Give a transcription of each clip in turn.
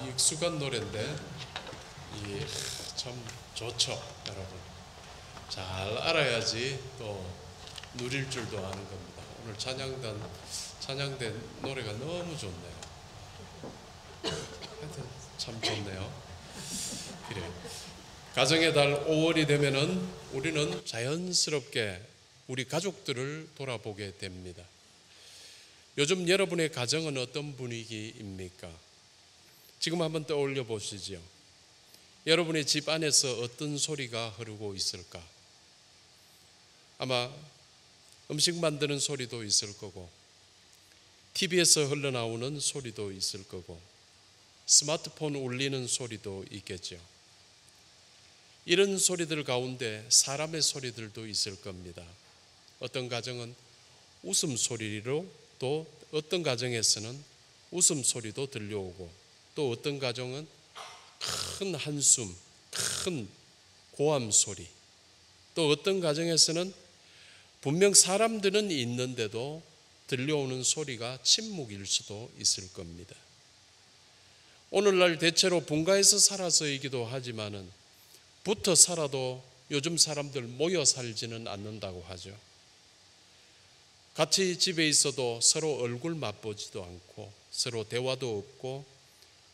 익숙한 노래인데 이게 참 좋죠, 여러분. 잘 알아야지 또 누릴 줄도 아는 겁니다. 오늘 찬양된 노래가 너무 좋네요. 하여튼 참 좋네요. 그래. 가정의 달 5월이 되면은 우리는 자연스럽게 우리 가족들을 돌아보게 됩니다. 요즘 여러분의 가정은 어떤 분위기입니까? 지금 한번 떠올려 보시죠. 여러분의 집 안에서 어떤 소리가 흐르고 있을까? 아마 음식 만드는 소리도 있을 거고, TV에서 흘러나오는 소리도 있을 거고, 스마트폰 울리는 소리도 있겠죠. 이런 소리들 가운데 사람의 소리들도 있을 겁니다. 어떤 가정은 웃음소리로, 또 어떤 가정에서는 웃음소리도 들려오고, 또 어떤 가정은 큰 한숨, 큰 고함 소리, 또 어떤 가정에서는 분명 사람들은 있는데도 들려오는 소리가 침묵일 수도 있을 겁니다. 오늘날 대체로 분가해서 살아서이기도 하지만은 붙어 살아도 요즘 사람들 모여 살지는 않는다고 하죠. 같이 집에 있어도 서로 얼굴 맛보지도 않고 서로 대화도 없고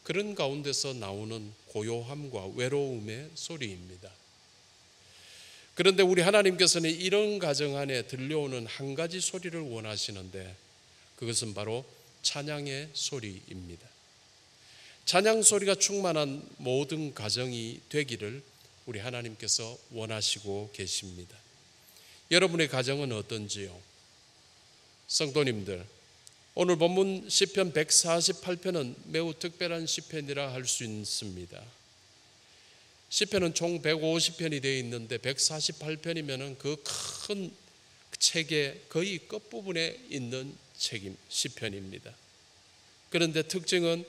그런 가운데서 나오는 고요함과 외로움의 소리입니다. 그런데 우리 하나님께서는 이런 가정 안에 들려오는 한 가지 소리를 원하시는데 그것은 바로 찬양의 소리입니다. 찬양 소리가 충만한 모든 가정이 되기를 우리 하나님께서 원하시고 계십니다. 여러분의 가정은 어떤지요? 성도님들, 오늘 본문 시편 148편은 매우 특별한 시편이라 할 수 있습니다. 시편은 총 150편이 되어 있는데 148편이면 그 큰 책의 거의 끝부분에 있는 시편입니다. 그런데 특징은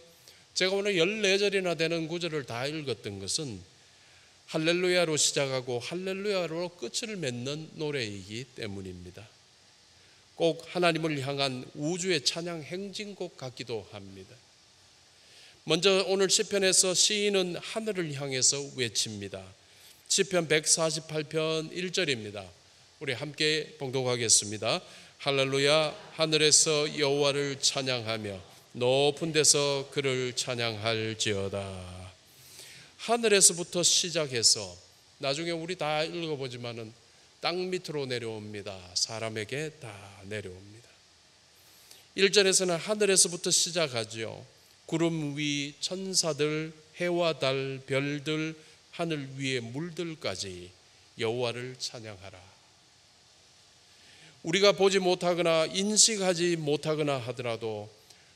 제가 오늘 14절이나 되는 구절을 다 읽었던 것은 할렐루야로 시작하고 할렐루야로 끝을 맺는 노래이기 때문입니다. 꼭 하나님을 향한 우주의 찬양 행진곡 같기도 합니다. 먼저 오늘 시편에서 시인은 하늘을 향해서 외칩니다. 시편 148편 1절입니다. 우리 함께 봉독하겠습니다. 할렐루야, 하늘에서 여호와를 찬양하며 높은 데서 그를 찬양할지어다. 하늘에서부터 시작해서 나중에 우리 다 읽어보지만은 땅 밑으로 내려옵니다. 사람에게 다 내려옵니다. 1절에서는 하늘에서부터 시작하죠. 구름 위 천사들, 해와 달, 별들, 하늘 위의 물들까지 여호와를 찬양하라. 우리가 보지 못하거나 인식하지 못하거나 하더라도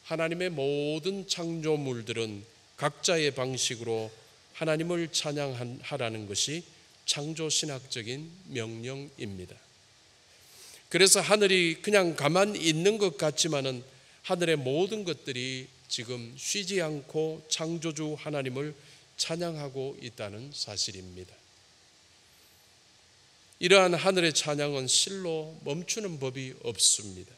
하나님의 모든 창조물들은 각자의 방식으로 하나님을 찬양하라는 것이 창조신학적인 명령입니다. 그래서 하늘이 그냥 가만히 있는 것 같지만은 하늘의 모든 것들이 지금 쉬지 않고 창조주 하나님을 찬양하고 있다는 사실입니다. 이러한 하늘의 찬양은 실로 멈추는 법이 없습니다.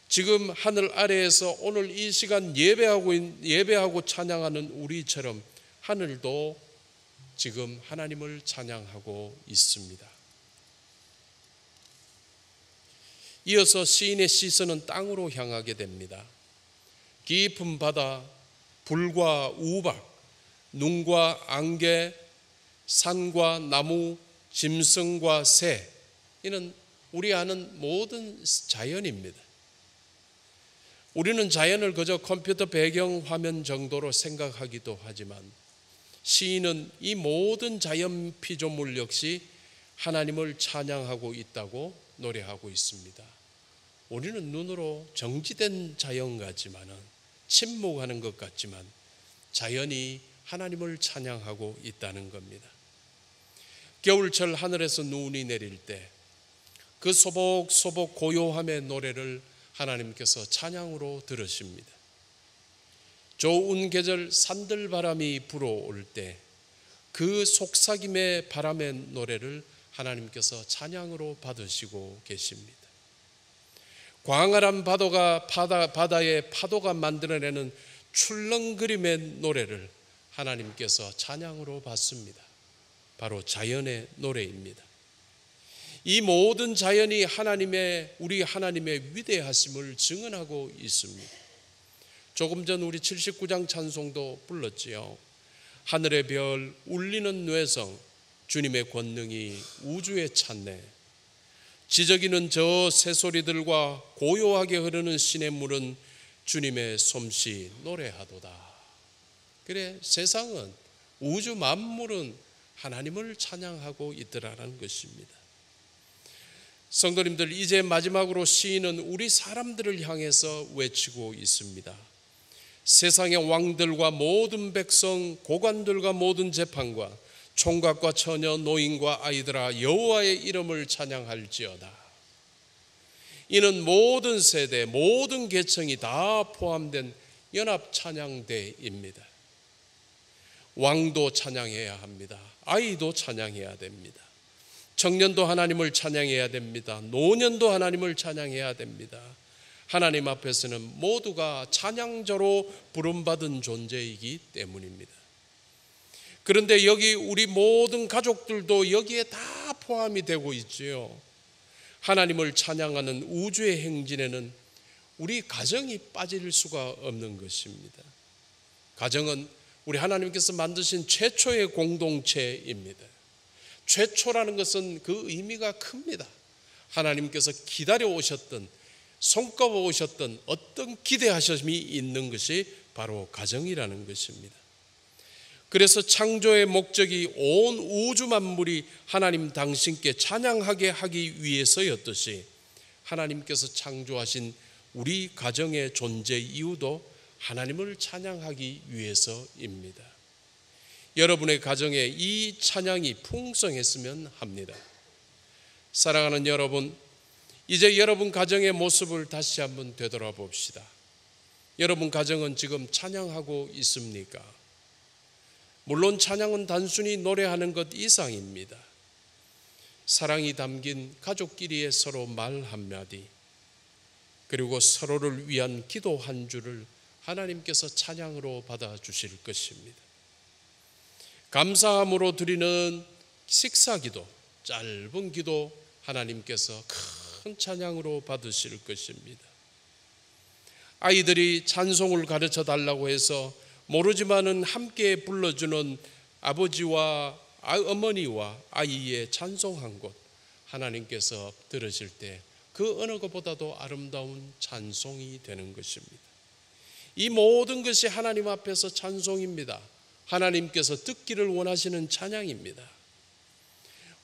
지금 하늘 아래에서 오늘 이 시간 예배하고 찬양하는 우리처럼 하늘도 지금 하나님을 찬양하고 있습니다. 이어서 시인의 시선은 땅으로 향하게 됩니다. 깊은 바다, 불과 우박, 눈과 안개, 산과 나무, 짐승과 새, 이는 우리 아는 모든 자연입니다. 우리는 자연을 그저 컴퓨터 배경 화면 정도로 생각하기도 하지만 시인은 이 모든 자연 피조물 역시 하나님을 찬양하고 있다고 노래하고 있습니다. 우리는 눈으로 정지된 자연 같지만은 침묵하는 것 같지만 자연이 하나님을 찬양하고 있다는 겁니다. 겨울철 하늘에서 눈이 내릴 때 그 소복소복 고요함의 노래를 하나님께서 찬양으로 들으십니다. 좋은 계절 산들바람이 불어올 때 그 속삭임의 바람의 노래를 하나님께서 찬양으로 받으시고 계십니다. 광활한 바다의 파도가 만들어내는 출렁거림의 노래를 하나님께서 찬양으로 받습니다. 바로 자연의 노래입니다. 이 모든 자연이 우리 하나님의 위대하심을 증언하고 있습니다. 조금 전 우리 79장 찬송도 불렀지요. 하늘의 별 울리는 뇌성, 주님의 권능이 우주에 찼네. 지저귀는 저 새소리들과 고요하게 흐르는 시냇물은 주님의 솜씨 노래하도다. 그래, 세상은, 우주 만물은 하나님을 찬양하고 있더라라는 것입니다. 성도님들, 이제 마지막으로 시인은 우리 사람들을 향해서 외치고 있습니다. 세상의 왕들과 모든 백성, 고관들과 모든 재판과 총각과 처녀, 노인과 아이들아, 여호와의 이름을 찬양할지어다. 이는 모든 세대, 모든 계층이 다 포함된 연합 찬양대입니다. 왕도 찬양해야 합니다. 아이도 찬양해야 됩니다. 청년도 하나님을 찬양해야 됩니다. 노년도 하나님을 찬양해야 됩니다. 하나님 앞에서는 모두가 찬양자로 부름받은 존재이기 때문입니다. 그런데 여기 우리 모든 가족들도 여기에 다 포함이 되고 있지요. 하나님을 찬양하는 우주의 행진에는 우리 가정이 빠질 수가 없는 것입니다. 가정은 우리 하나님께서 만드신 최초의 공동체입니다. 최초라는 것은 그 의미가 큽니다. 하나님께서 기다려 오셨던, 손꼽아 오셨던 어떤 기대하심이 있는 것이 바로 가정이라는 것입니다. 그래서 창조의 목적이 온 우주 만물이 하나님 당신께 찬양하게 하기 위해서였듯이 하나님께서 창조하신 우리 가정의 존재 이유도 하나님을 찬양하기 위해서입니다. 여러분의 가정에 이 찬양이 풍성했으면 합니다. 사랑하는 여러분, 이제 여러분 가정의 모습을 다시 한번 되돌아봅시다. 여러분 가정은 지금 찬양하고 있습니까? 물론 찬양은 단순히 노래하는 것 이상입니다. 사랑이 담긴 가족끼리의 서로 말 한마디, 그리고 서로를 위한 기도 한 줄을 하나님께서 찬양으로 받아주실 것입니다. 감사함으로 드리는 식사기도, 짧은 기도 하나님께서 큰 찬양으로 받으실 것입니다. 아이들이 찬송을 가르쳐 달라고 해서 모르지만은 함께 불러주는 아버지와 어머니와 아이의 찬송한 곳 하나님께서 들으실 때 그 어느 것보다도 아름다운 찬송이 되는 것입니다. 이 모든 것이 하나님 앞에서 찬송입니다. 하나님께서 듣기를 원하시는 찬양입니다.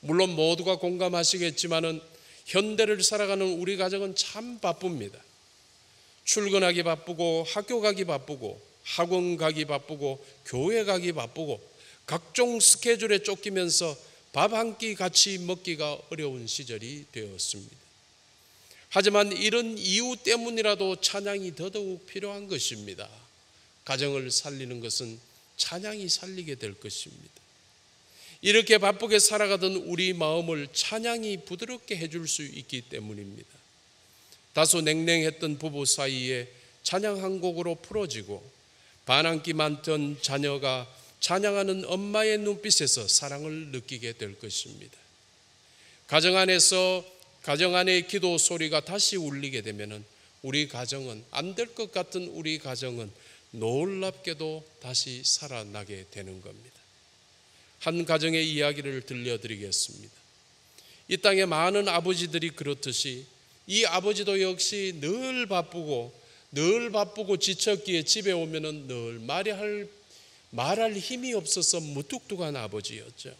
물론 모두가 공감하시겠지만은 현대를 살아가는 우리 가정은 참 바쁩니다. 출근하기 바쁘고 학교 가기 바쁘고 학원 가기 바쁘고 교회 가기 바쁘고 각종 스케줄에 쫓기면서 밥 한 끼 같이 먹기가 어려운 시절이 되었습니다. 하지만 이런 이유 때문이라도 찬양이 더더욱 필요한 것입니다. 가정을 살리는 것은 찬양이 살리게 될 것입니다. 이렇게 바쁘게 살아가던 우리 마음을 찬양이 부드럽게 해줄 수 있기 때문입니다. 다소 냉랭했던 부부 사이에 찬양 한 곡으로 풀어지고 반항기 많던 자녀가 찬양하는 엄마의 눈빛에서 사랑을 느끼게 될 것입니다. 가정 안의 기도 소리가 다시 울리게 되면은 우리 가정은, 안 될 것 같은 우리 가정은 놀랍게도 다시 살아나게 되는 겁니다. 한 가정의 이야기를 들려드리겠습니다. 이 땅에 많은 아버지들이 그렇듯이 이 아버지도 역시 늘 바쁘고 지쳤기에 집에 오면은 늘 말할 힘이 없어서 무뚝뚝한 아버지였죠.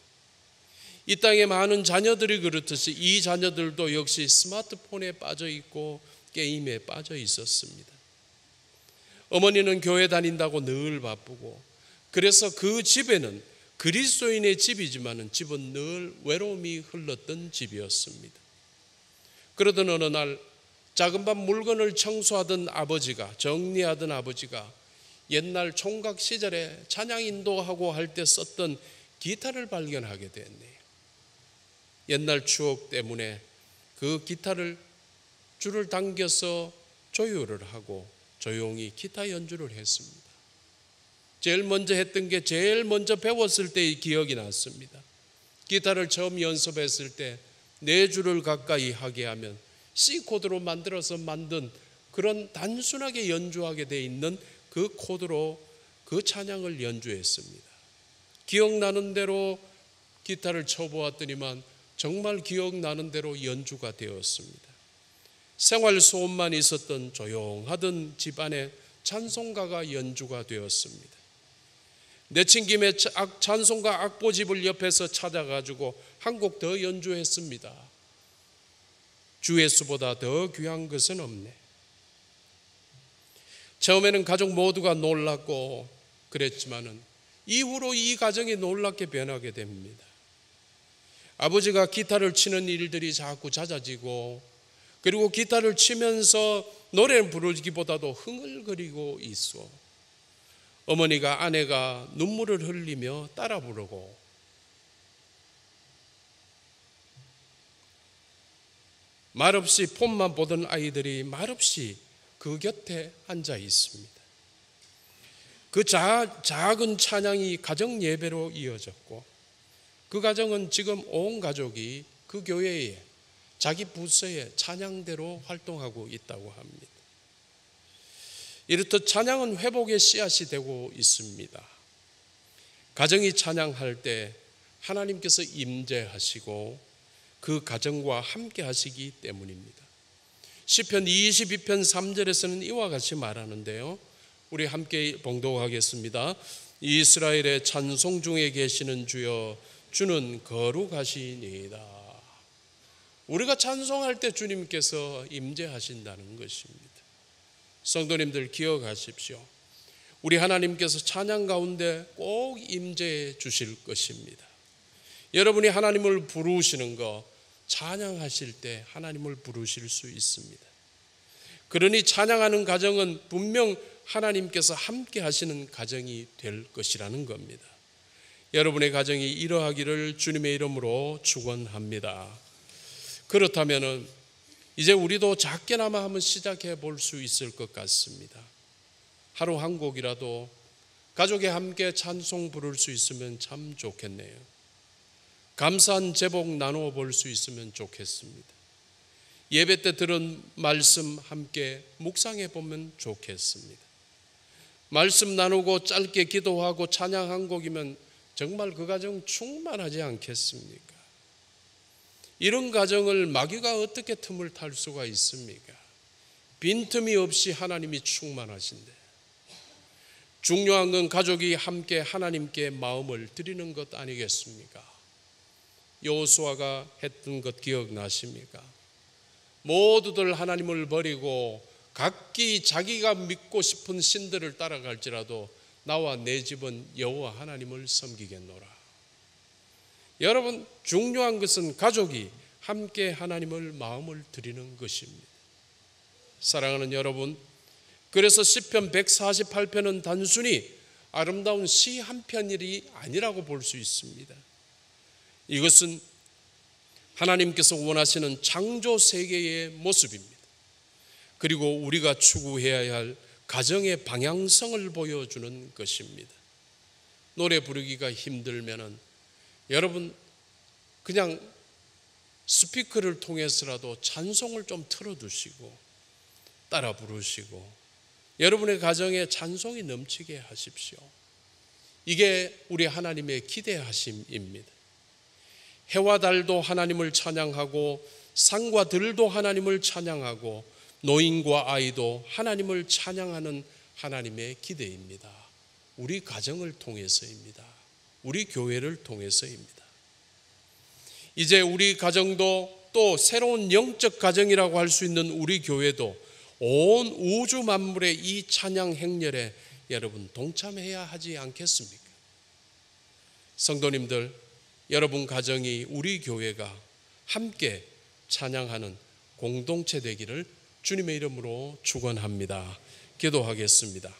이 땅에 많은 자녀들이 그렇듯이 이 자녀들도 역시 스마트폰에 빠져 있고 게임에 빠져 있었습니다. 어머니는 교회 다닌다고 늘 바쁘고, 그래서 그 집에는 그리스도인의 집이지만은 집은 늘 외로움이 흘렀던 집이었습니다. 그러던 어느 날 작은 밥 물건을 청소하던 아버지가, 정리하던 아버지가 옛날 총각 시절에 찬양 인도하고 할 때 썼던 기타를 발견하게 됐네요. 옛날 추억 때문에 그 기타를 줄을 당겨서 조율을 하고 조용히 기타 연주를 했습니다. 제일 먼저 했던 게 제일 먼저 배웠을 때의 기억이 났습니다. 기타를 처음 연습했을 때 4줄을 가까이 하게 하면 C 코드로 만들어서 만든 그런 단순하게 연주하게 돼 있는 그 코드로 그 찬양을 연주했습니다. 기억나는 대로 기타를 쳐보았더니만 정말 기억나는 대로 연주가 되었습니다. 생활 소음만 있었던 조용하던 집안에 찬송가가 연주가 되었습니다. 내친 김에 찬송가 악보집을 옆에서 찾아가지고 한 곡 더 연주했습니다. 주 예수보다 더 귀한 것은 없네. 처음에는 가족 모두가 놀랐고 그랬지만은 이후로 이 가정이 놀랍게 변하게 됩니다. 아버지가 기타를 치는 일들이 자꾸 잦아지고, 그리고 기타를 치면서 노래를 부르기보다도 흥얼거리고 있어. 어머니가, 아내가 눈물을 흘리며 따라 부르고, 말없이 폰만 보던 아이들이 말없이 그 곁에 앉아 있습니다. 그 작은 찬양이 가정 예배로 이어졌고, 그 가정은 지금 온 가족이 그 교회에 자기 부서의 찬양대로 활동하고 있다고 합니다. 이렇듯 찬양은 회복의 씨앗이 되고 있습니다. 가정이 찬양할 때 하나님께서 임재하시고 그 가정과 함께 하시기 때문입니다. 시편 22편 3절에서는 이와 같이 말하는데요, 우리 함께 봉독하겠습니다. 이스라엘의 찬송 중에 계시는 주여, 주는 거룩하시니이다. 우리가 찬송할 때 주님께서 임재하신다는 것입니다. 성도님들 기억하십시오. 우리 하나님께서 찬양 가운데 꼭 임재해 주실 것입니다. 여러분이 하나님을 부르시는 거, 찬양하실 때 하나님을 부르실 수 있습니다. 그러니 찬양하는 가정은 분명 하나님께서 함께 하시는 가정이 될 것이라는 겁니다. 여러분의 가정이 이러하기를 주님의 이름으로 축원합니다. 그렇다면 이제 우리도 작게나마 한번 시작해 볼 수 있을 것 같습니다. 하루 한 곡이라도 가족이 함께 찬송 부를 수 있으면 참 좋겠네요. 감사한 제복 나누어 볼 수 있으면 좋겠습니다. 예배 때 들은 말씀 함께 묵상해 보면 좋겠습니다. 말씀 나누고 짧게 기도하고 찬양 한 곡이면 정말 그 가정 충만하지 않겠습니까? 이런 가정을 마귀가 어떻게 틈을 탈 수가 있습니까? 빈틈이 없이 하나님이 충만하신데, 중요한 건 가족이 함께 하나님께 마음을 드리는 것 아니겠습니까? 여호수아가 했던 것 기억나십니까? 모두들 하나님을 버리고 각기 자기가 믿고 싶은 신들을 따라갈지라도 나와 내 집은 여호와 하나님을 섬기겠노라. 여러분, 중요한 것은 가족이 함께 하나님을 마음을 드리는 것입니다. 사랑하는 여러분, 그래서 시편 148편은 단순히 아름다운 시 한 편이 아니라고 볼 수 있습니다. 이것은 하나님께서 원하시는 창조 세계의 모습입니다. 그리고 우리가 추구해야 할 가정의 방향성을 보여주는 것입니다. 노래 부르기가 힘들면은 여러분 그냥 스피커를 통해서라도 찬송을 좀 틀어두시고 따라 부르시고 여러분의 가정에 찬송이 넘치게 하십시오. 이게 우리 하나님의 기대하심입니다. 해와 달도 하나님을 찬양하고 산과 들도 하나님을 찬양하고 노인과 아이도 하나님을 찬양하는 하나님의 기대입니다. 우리 가정을 통해서입니다. 우리 교회를 통해서입니다. 이제 우리 가정도 또 새로운 영적 가정이라고 할 수 있는 우리 교회도 온 우주 만물의 이 찬양 행렬에 여러분 동참해야 하지 않겠습니까? 성도님들, 여러분 가정이 우리 교회가 함께 찬양하는 공동체 되기를 주님의 이름으로 축원합니다. 기도하겠습니다.